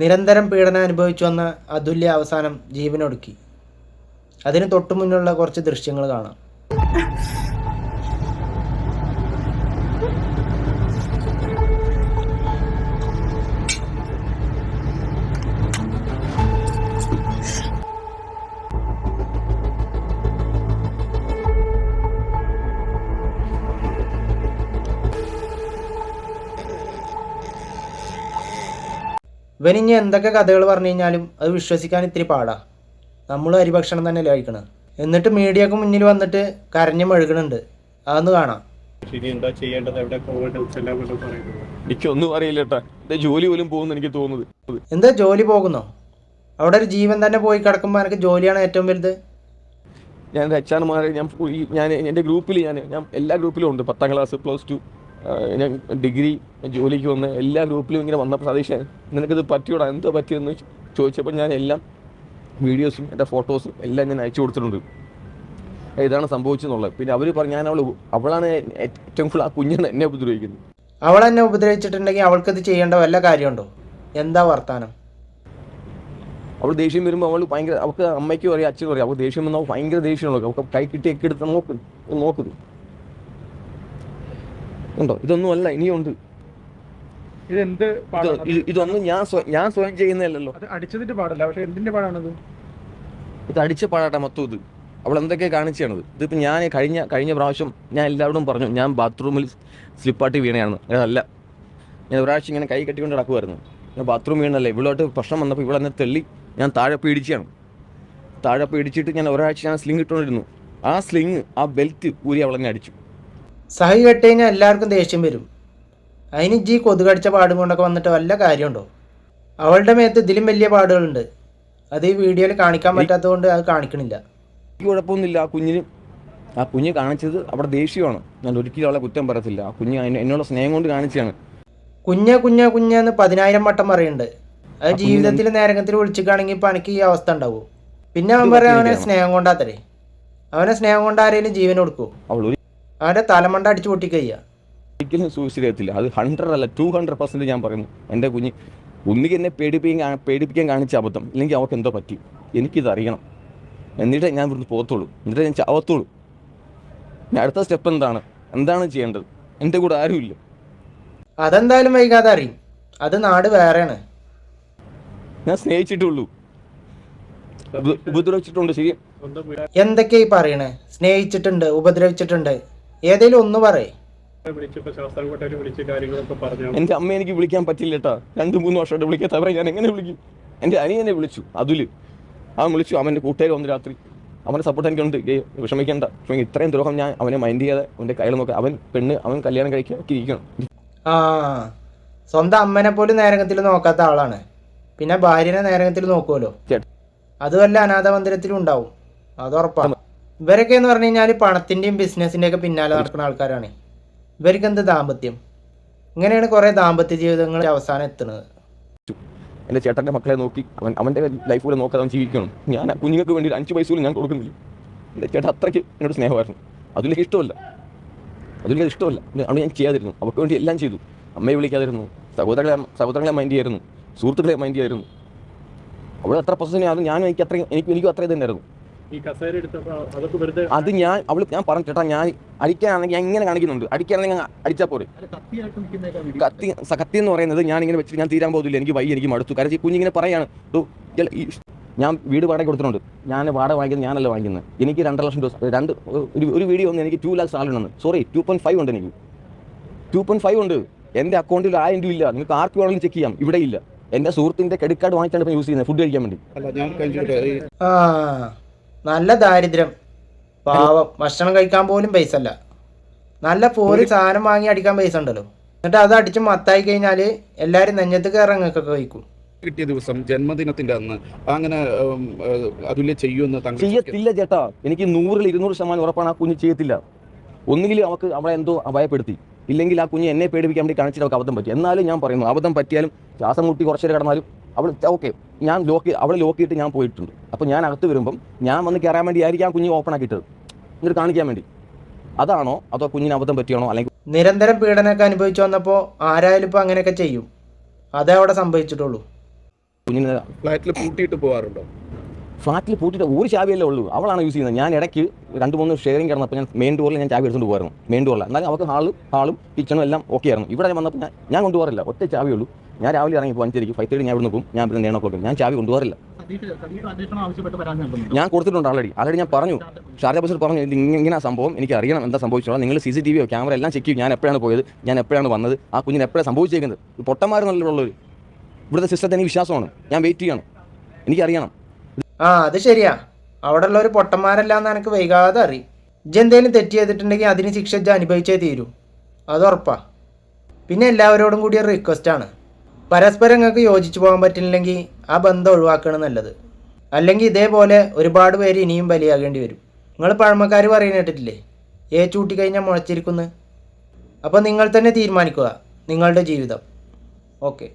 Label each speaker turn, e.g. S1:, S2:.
S1: നിരന്തരം പീഡനം അനുഭവിച്ചു വന്ന അതുല്യ അവസാനം ജീവനൊടുക്കി. അതിന് തൊട്ടു മുന്നുള്ള കുറച്ച് ദൃശ്യങ്ങൾ കാണാം. ഇവനിഞ്ഞ് എന്തൊക്കെ കഥകൾ പറഞ്ഞു കഴിഞ്ഞാലും അത് വിശ്വസിക്കാൻ ഇത്തിരി പാടാ. നമ്മൾ അരിഭക്ഷണം തന്നെ കഴിക്കണം. എന്നിട്ട് മീഡിയക്ക് മുന്നിൽ വന്നിട്ട് കരഞ്ഞു മെഴുകണുണ്ട്. അതൊന്ന് കാണാം.
S2: എനിക്കൊന്നും അറിയില്ല. ജോലി പോലും പോകുന്നു എനിക്ക് തോന്നുന്നത്.
S1: എന്താ ജോലി പോകുന്നോ? അവിടെ ഒരു ജീവൻ തന്നെ പോയി കിടക്കുമ്പോൾ എനിക്ക് ജോലിയാണ് ഏറ്റവും വലുത്.
S2: ഞാൻ HR ഞാൻ എൻ്റെ ഗ്രൂപ്പിൽ ഞാൻ എല്ലാ ഗ്രൂപ്പിലും ഉണ്ട്. 10ാം ക്ലാസ് +2 ഞാൻ ഡിഗ്രി ജോലിക്ക് വന്ന് എല്ലാ ഗ്രൂപ്പിലും ഇങ്ങനെ വന്നപ്പോൾ സതീഷ് നിനക്കിത് പറ്റിയോടാ എന്തോ പറ്റിയെന്ന് ചോദിച്ചപ്പോൾ ഞാൻ എല്ലാം വീഡിയോസും എൻ്റെ ഫോട്ടോസും എല്ലാം ഞാൻ അയച്ചു കൊടുത്തിട്ടുണ്ട് ഇതാണ് സംഭവിച്ചെന്നുള്ളത്. പിന്നെ അവർ പറഞ്ഞു അവളാണ് ഏറ്റവും കൂടുതൽ ആ കുഞ്ഞിനെ എന്നെ ഉപദ്രവിക്കുന്നത്.
S1: അവളെന്നെ ഉപദ്രവിച്ചിട്ടുണ്ടെങ്കിൽ അവൾക്കത് ചെയ്യേണ്ട വല്ല കാര്യമുണ്ടോ? എന്താ വർത്താനം?
S2: അവൾ ദേഷ്യം വരുമ്പോൾ അവൾ ഭയങ്കര അവൾക്ക് അമ്മയ്ക്കും അറിയാം അച്ഛനും അറിയാം. അവൾക്ക് ദേഷ്യം വന്നാൽ ഭയങ്കര ദേഷ്യമുള്ളൂ. അവൾക്ക് കൈ കിട്ടിയൊക്കെ എടുത്ത് നോക്കുന്നു ഉണ്ടോ? ഇതൊന്നും അല്ല, ഇനിയുണ്ട്. ഇതൊന്നും ഞാൻ സ്വയം ചെയ്യുന്നതല്ലോ.
S3: അടിച്ചതിന്റെ പാടല്ല, പക്ഷെ എന്തിന്റെ പാടാണത്?
S2: ഇത് അടിച്ച പാടാട്ടെ മൊത്തം. ഇത് അവൾ എന്തൊക്കെ കാണിച്ചാണത്. ഇതിപ്പോൾ ഞാൻ കഴിഞ്ഞ പ്രാവശ്യം ഞാൻ എല്ലാവരോടും പറഞ്ഞു ഞാൻ ബാത്റൂമിൽ സ്ലിപ്പാട്ടി വീണയാണെന്ന്. അതല്ല, ഞാൻ ഒരാഴ്ച ഇങ്ങനെ കൈ കെട്ടിക്കൊണ്ട് നടക്കുമായിരുന്നു. ഞാൻ ബാത്റൂം വീണല്ലേ, ഇവളോട്ട് പ്രശ്നം വന്നപ്പോൾ ഇവളെന്നെ തെള്ളി ഞാൻ താഴെ പേടിച്ചാണ്. താഴെ പേടിച്ചിട്ട് ഞാൻ ഒരാഴ്ച ഞാൻ സ്ലിങ് ഇട്ടുകൊണ്ടിരുന്നു. ആ സ്ലിങ് ആ ബെൽറ്റ് ഊരി അവളെന്നെ അടിച്ചു.
S1: സഹി കെട്ടി കഴിഞ്ഞാൽ എല്ലാവർക്കും ദേഷ്യം വരും. അതിന് ജി കൊതുകടിച്ച പാടും കൊണ്ടൊക്കെ വന്നിട്ട് വല്ല കാര്യമുണ്ടോ? അവളുടെ മേത്ത് ഇതിലും വലിയ പാടുകളുണ്ട്. അത് ഈ വീഡിയോയിൽ കാണിക്കാൻ പറ്റാത്തതുകൊണ്ട് അത് കാണിക്കണില്ല.
S2: കുഴപ്പമൊന്നുമില്ല. ആ കുഞ്ഞ് കാണിച്ചത് അവിടെ ദേഷ്യമാണ്. ഞാൻ ഒരിക്കലും അവളെ കുറ്റം പറയത്തില്ല. ആ കുഞ്ഞ് എന്നോട് സ്നേഹം കൊണ്ട് കാണിച്ചാണ്.
S1: കുഞ്ഞെന്ന് 10,000 വട്ടം പറയുന്നുണ്ട്. അത് ജീവിതത്തിൽ നേരത്തിൽ വിളിച്ചിട്ടാണെങ്കിൽ ഇപ്പം എനിക്ക് ഈ അവസ്ഥ ഉണ്ടാവുമോ? പിന്നെ അവൻ പറയാം അവനെ സ്നേഹം കൊണ്ടാത്തരേ. അവനെ സ്നേഹം കൊണ്ട് ആരെങ്കിലും ജീവൻ കൊടുക്കുമോ? അവൻ്റെ തലമണ്ട അടിച്ചു പൊട്ടിക്കയ്യ.
S2: ഒരിക്കലും സൂയിസൈഡ് ചെയ്യത്തില്ല. അത് 100 അല്ല 200% ഞാൻ പറയുന്നു. എൻ്റെ കുഞ്ഞ് ഒന്നുകിൽ എന്നെ പേടിപ്പിക്കാൻ കാണിച്ച അബദ്ധം, ഇല്ലെങ്കിൽ അവൾക്ക് എന്തോ പറ്റി. എനിക്കിത് അറിയണം. എന്നിട്ടേ ഞാൻ ഇവിടുന്ന് പോകത്തുള്ളൂ. എന്നിട്ടേ ഞാൻ ചാവത്തുള്ളൂ. ഞാൻ അടുത്ത സ്റ്റെപ്പ് എന്താണ് ചെയ്യേണ്ടത്? എൻ്റെ കൂടെ ആരുമില്ല.
S1: അതെന്തായാലും വൈകാതെ അറിയും. അത് നാട് വേറെയാണ്.
S2: ഞാൻ സ്നേഹിച്ചിട്ടുള്ളൂ, ഉപദ്രവിച്ചിട്ടുണ്ട്. ശരി,
S1: എന്തൊക്കെയാ ഈ പറയണേ? സ്നേഹിച്ചിട്ടുണ്ട്, ഉപദ്രവിച്ചിട്ടുണ്ട്, ഏതെങ്കിലും ഒന്ന് പറയേ.
S2: എൻ്റെ അമ്മ എനിക്ക് വിളിക്കാൻ പറ്റില്ല കേട്ടാ. 2-3 വർഷമായിട്ട് വിളിക്കാത്ത അവരെ ഞാൻ എങ്ങനെ വിളിക്കും? എൻ്റെ അനിയനെ വിളിച്ചു, അതുല് അവൻ വിളിച്ചു. അവൻ്റെ കൂട്ടുകാർ വന്ന് രാത്രി അവനെ സപ്പോർട്ട് എനിക്കുണ്ട്. വിഷമിക്കേണ്ട, ഇത്രയും ദ്രോഹം ഞാൻ അവനെ മൈൻഡ് ചെയ്യാതെ അവൻ്റെ കയ്യിൽ നോക്കാം. അവൻ കല്യാണം കഴിക്കാൻ ഇരിക്കണം.
S1: സ്വന്തം അമ്മനെ പോലും നേരത്തിൽ നോക്കാത്ത ആളാണ്. പിന്നെ ഭാര്യനെ നേരത്തിൽ നോക്കുമല്ലോ. അത് വല്ല അനാഥ മന്ദിരത്തിലും ഉണ്ടാവും, അത് ഉറപ്പാണ്. ഇവരൊക്കെ എന്ന് പറഞ്ഞു കഴിഞ്ഞാൽ പണത്തിൻ്റെയും ബിസിനസ്സിൻ്റെ ഒക്കെ പിന്നാലെ നടക്കുന്ന ആൾക്കാരാണ്. ഇവർക്ക് എന്ത് ദാമ്പത്യം? ഇങ്ങനെയാണ് കുറേ ദാമ്പത്യ ജീവിതങ്ങൾ അവസാനം എത്തുന്നത്.
S2: എൻ്റെ ചേട്ടൻ്റെ മക്കളെ നോക്കി അവൻ്റെ ലൈഫ് കൂടെ നോക്കാതെ അവൻ ജീവിക്കണം. ഞാൻ കുഞ്ഞുങ്ങൾക്ക് വേണ്ടി 5 പൈസ പോലും ഞാൻ കൊടുക്കുന്നില്ല. എൻ്റെ ചേട്ടൻ അത്രയ്ക്ക് എന്നോട് സ്നേഹമായിരുന്നു. അതിലേക്ക് ഇഷ്ടമല്ല. അവിടെ ഞാൻ ചെയ്യാതിരുന്നു. അവർക്ക് വേണ്ടി എല്ലാം ചെയ്തു. അമ്മയെ വിളിക്കാതിരുന്നു, സഹോദരങ്ങളെ മൈൻഡ് ചെയ്യായിരുന്നു, സുഹൃത്തുക്കളെ മൈൻഡ് ചെയ്യായിരുന്നു. അവൾ അത്ര പൊസസീവ് ആണ്. എനിക്കും അത്ര തന്നെയായിരുന്നു. അത് ഞാൻ പറഞ്ഞു ചേട്ടാ, ഞാൻ അടിക്കാനാണെങ്കിൽ ഞാൻ ഇങ്ങനെ കാണിക്കുന്നുണ്ട്. അടിക്കാനാണെങ്കിൽ അടിച്ചാൽ പോരെ. കത്തി എന്ന് പറയുന്നത് ഞാൻ ഇങ്ങനെ വെച്ചിട്ട് ഞാൻ തീരാൻ പോകുന്നില്ല. എനിക്ക് മടുത്തു. കാരണം ഈ കുഞ്ഞിങ്ങനെ പറയാണ്, ഞാൻ വീട് വാടക കൊടുത്തിട്ടുണ്ട്. ഞാൻ വാടക വാങ്ങിക്കുന്നത് ഞാനല്ല വാങ്ങിക്കുന്നത്. എനിക്ക് 2.5 ലക്ഷം രൂപ ഒരു വീഡിയോ ഒന്ന് എനിക്ക് 2 lakhs സാലറി ഉണ്ട്. സോറി 2.5 ഉണ്ട്. എനിക്ക് 2.5 ഉണ്ട്. എൻ്റെ അക്കൗണ്ടിൽ 1000 രൂപ ഇല്ല. നിങ്ങൾക്ക് ആർക്ക് വേണമെങ്കിലും ചെക്ക് ചെയ്യാം. ഇവിടെ ഇല്ല. എൻ്റെ സുഹൃത്തിൻ്റെ ക്രെഡിറ്റ് കാർഡ് വാങ്ങിച്ചാണ് ഇപ്പോൾ യൂസ് ചെയ്യുന്നത് ഫുഡ് കഴിക്കാൻ വേണ്ടി.
S1: നല്ല ദാരിദ്ര്യം, പാവം. ഭക്ഷണം കഴിക്കാൻ പോലും പൈസ അല്ല. നല്ല പോരി സാധനം വാങ്ങി അടിക്കാൻ പൈസ ഉണ്ടല്ലോ. എന്നിട്ട് അത് അടിച്ച് മത്തായി കഴിഞ്ഞാൽ എല്ലാവരും നെഞ്ഞത്ത് കയറങ്ങൊക്കെ കഴിക്കും.
S4: കിട്ടിയ ദിവസം ജന്മദിനത്തിന്റെ അന്ന് അങ്ങനെ അതുല്യ ചെയ്യുമെന്ന്
S2: ചെയ്യത്തില്ല ചേട്ടാ. എനിക്ക് 100% ഉറപ്പാണ് ആ കുഞ്ഞ് ചെയ്യത്തില്ല. ഒന്നുകിൽ അവളെ എന്തോ അപായപ്പെടുത്തി, ഇല്ലെങ്കിൽ ആ കുഞ്ഞ് എന്നെ പേടിപ്പിക്കാൻ വേണ്ടി കാണിച്ചിട്ട് അവൾക്ക് അബദ്ധം പറ്റി. എന്നാലും ഞാൻ പറയുന്നു, അബദ്ധം പറ്റിയാലും ശ്വാസം മുട്ടി കുറച്ചേരം കിടന്നാലും അവൾ ഓക്കെ. അവളെ ലോക്ക് ചെയ്തിട്ട് ഞാൻ പോയിട്ടുണ്ട്. അപ്പോൾ ഞാൻ അകത്ത് വരുമ്പം ഞാൻ വന്ന് കയറാൻ വേണ്ടി ആയിരിക്കും ആ കുഞ്ഞ് ഓപ്പൺ ആക്കിയിട്ടത്, എന്നിട്ട് കാണിക്കാൻ വേണ്ടി. അതാണോ അതോ കുഞ്ഞിന് അബദ്ധം പറ്റിയാണോ? അല്ലെങ്കിൽ
S1: നിരന്തരം പീഡനമൊക്കെ അനുഭവിച്ചു വന്നപ്പോൾ ആരായാലും ഇപ്പോൾ അങ്ങനെയൊക്കെ ചെയ്യും. അതേ അവിടെ സംഭവിച്ചിട്ടുള്ളൂ.
S2: കുഞ്ഞിനെ
S4: ഫ്ലാറ്റിൽ പൂട്ടിയിട്ട് പോകാറുണ്ടോ?
S2: ഫ്ലാറ്റിൽ പൂട്ടിയിട്ട് ഒരു ചാവിയല്ലേ ഉള്ളൂ, അവളാണ് യൂസ് ചെയ്യുന്നത്. ഞാൻ ഇടയ്ക്ക് 2-3 ഷെയറിങ് കിടന്നപ്പോൾ ഞാൻ മെയിൻ ഡോറിൽ ഞാൻ ചാവി എടുത്തുകൊണ്ട് പോയിരുന്നു, മെയിൻ ഡോറിൽ. എന്നാലും അവർക്ക് ഹാളും കിച്ചണും എല്ലാം ഓക്കെ ആയിരുന്നു. ഇവിടെ വന്നപ്പോൾ ഞാൻ കൊണ്ടുപോകാറില്ല, ഒറ്റ ചാവിയുള്ളൂ. ഞാൻ രാവിലെ ഇറങ്ങി 5:30 5:30 ഞാൻ ഇവിടെ പോകും, ഞാൻ പിന്നെ 9 o'clock ഞാൻ ചാവി കൊണ്ടുപോകാറില്ല. ഞാൻ കൊടുത്തിട്ടുണ്ട് ആൾറെഡി ഞാൻ പറഞ്ഞു, ഷാർജ ബസ്സിൽ പറഞ്ഞു ഇങ്ങനെ സംഭവം എനിക്ക് അറിയണം, എന്താ സംഭവിച്ചോളാം, നിങ്ങൾ CCTV ക്യാമറ എല്ലാം ചെക്ക് ചെയ്യും, ഞാൻ എപ്പോഴാണ് പോയത്, ഞാൻ എപ്പോഴാണ് വന്നത്, ആ കുഞ്ഞിന് എപ്പോഴാണ് സംഭവിച്ചേക്കുന്നത്. പൊട്ടന്മാരെന്നുള്ളവർ ഇവിടുത്തെ സിസ്റ്റത്തെ എനിക്ക് വിശ്വാസമാണ്, ഞാൻ വെയിറ്റ് ചെയ്യണം, എനിക്കറിയണം.
S1: അത് ശരിയാ, അവിടെ ഉള്ളവർ പൊട്ടന്മാരല്ല എന്ന് എനിക്ക് വൈകാതെ അറിയും. ഇജ്ജെന്തേലും തെറ്റ് ചെയ്തിട്ടുണ്ടെങ്കിൽ അതിന് ശിക്ഷ അനുഭവിച്ചേ തീരൂ, അത് ഉറപ്പാ. പിന്നെ എല്ലാവരോടും കൂടി ഒരു റിക്വസ്റ്റാണ്, പരസ്പരം നിങ്ങൾക്ക് യോജിച്ചു പോകാൻ പറ്റില്ലെങ്കിൽ ആ ബന്ധം ഒഴിവാക്കണം നല്ലത്. അല്ലെങ്കിൽ ഇതേപോലെ ഒരുപാട് പേര് ഇനിയും ബലിയാകേണ്ടി വരും. നിങ്ങൾ പഴമക്കാർ പറയുന്ന കേട്ടിട്ടില്ലേ, ചൂട്ടി കഴിഞ്ഞാൽ മുളച്ചിരിക്കുന്നു. അപ്പോൾ നിങ്ങൾ തന്നെ തീരുമാനിക്കുക നിങ്ങളുടെ ജീവിതം. ഓക്കെ.